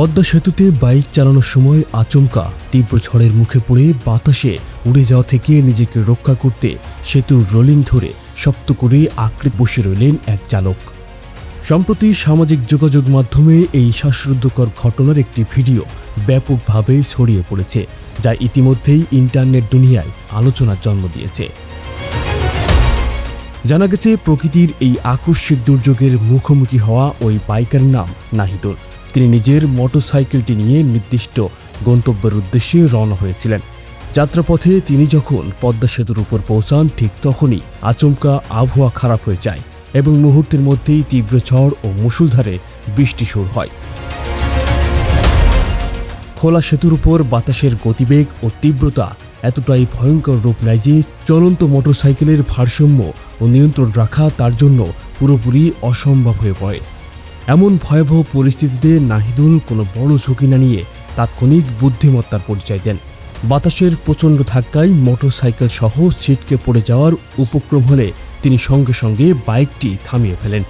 পদ্মা সেতুতে বাইক চালানোর সময় আচমকা তীব্র ঝড়ের মুখে পড়ে বাতাসে উড়ে যাওয়া থেকে নিজেকে রক্ষা করতে সেতুর রোলিং ধরে শক্ত করে আঁকড়ে বসে রইলেন এক চালক। সম্প্রতি সামাজিক যোগাযোগ মাধ্যমে এই শ্বাসরুদ্ধকর ঘটনার একটি ভিডিও ব্যাপকভাবে ছড়িয়ে পড়েছে, যা ইতিমধ্যেই ইন্টারনেট দুনিয়ায় আলোচনার জন্ম দিয়েছে। জানা গেছে, প্রকৃতির এই আকস্মিক দুর্যোগের মুখোমুখি হওয়া ওই বাইকের নাম নাহিদুল। তিনি নিজের মোটরসাইকেলটি নিয়ে নির্দিষ্ট গন্তব্যের উদ্দেশ্যে রওনা হয়েছিলেন। যাত্রাপথে তিনি যখন পদ্মা সেতুর উপর পৌঁছান, ঠিক তখনই আচমকা আবহাওয়া খারাপ হয়ে যায় এবং মুহূর্তের মধ্যেই তীব্র ঝড় ও মুষলধারে বৃষ্টি শুরু হয়। খোলা সেতুর উপর বাতাসের গতিবেগ ও তীব্রতা এতটাই ভয়ঙ্কর রূপ নেয় যে চলন্ত মোটরসাইকেলের ভারসাম্য ও নিয়ন্ত্রণ রাখা তার জন্য পুরোপুরি অসম্ভব হয়ে পড়ে। এমন ভয়াবহ পরিস্থিতিতে নাহিদুল কোনো বড় ঝুঁকি না নিয়ে তাৎক্ষণিক বুদ্ধিমত্তার পরিচয় দেন। বাতাসের প্রচণ্ড ধাক্কায় মোটরসাইকেল সহ ছিটকে পড়ে যাওয়ার উপক্রম হলে তিনি সঙ্গে সঙ্গে বাইকটি থামিয়ে ফেলেন।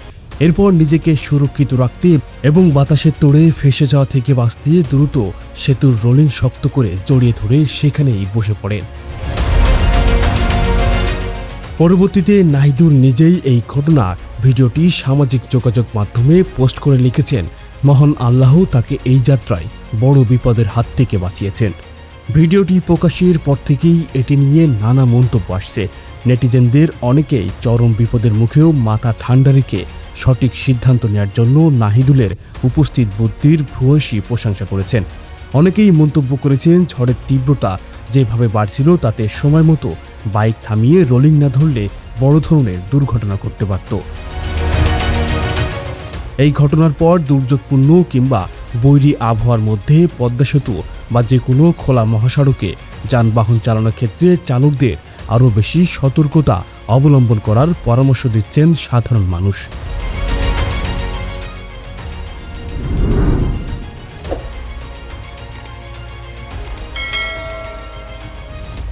এরপর নিজেকে সুরক্ষিত রাখতে এবং বাতাসের তোড়ে ফেসে যাওয়া থেকে বাঁচতে দ্রুত সেতুর রোলিং শক্ত করে জড়িয়ে ধরে সেখানেই বসে পড়েন। পরবর্তীতে নাহিদুল নিজেই এই ঘটনার ভিডিওটি সামাজিক যোগাযোগ মাধ্যমে পোস্ট করে লিখেছেন, মহান আল্লাহ তাকে এই যাত্রায় বড় বিপদের হাত থেকে বাঁচিয়েছেন। ভিডিওটি প্রকাশের পর থেকেই এটি নিয়ে নানা মন্তব্য আসছে। নেটিজেনদের অনেকেই চরম বিপদের মুখেও মাথা ঠান্ডা রেখে সঠিক সিদ্ধান্ত নেওয়ার জন্য নাহিদুলের উপস্থিত বুদ্ধির ভূয়সী প্রশংসা করেছেন। অনেকেই মন্তব্য করেছেন, ঝড়ের তীব্রতা যেভাবে বাড়ছিল তাতে সময় মতো বাইক থামিয়ে রোলিং না ধরলে বড় ধরনের দুর্ঘটনা ঘটতে পারত। এই ঘটনার পর দুর্যোগপূর্ণ কিংবা বৈরী আবহাওয়ার মধ্যে পদ্মা সেতু বা যে কোনো খোলা মহাসড়কে যানবাহন চালানোর ক্ষেত্রে চালকদের আরও বেশি সতর্কতা অবলম্বন করার পরামর্শ দিচ্ছেন সাধারণ মানুষ।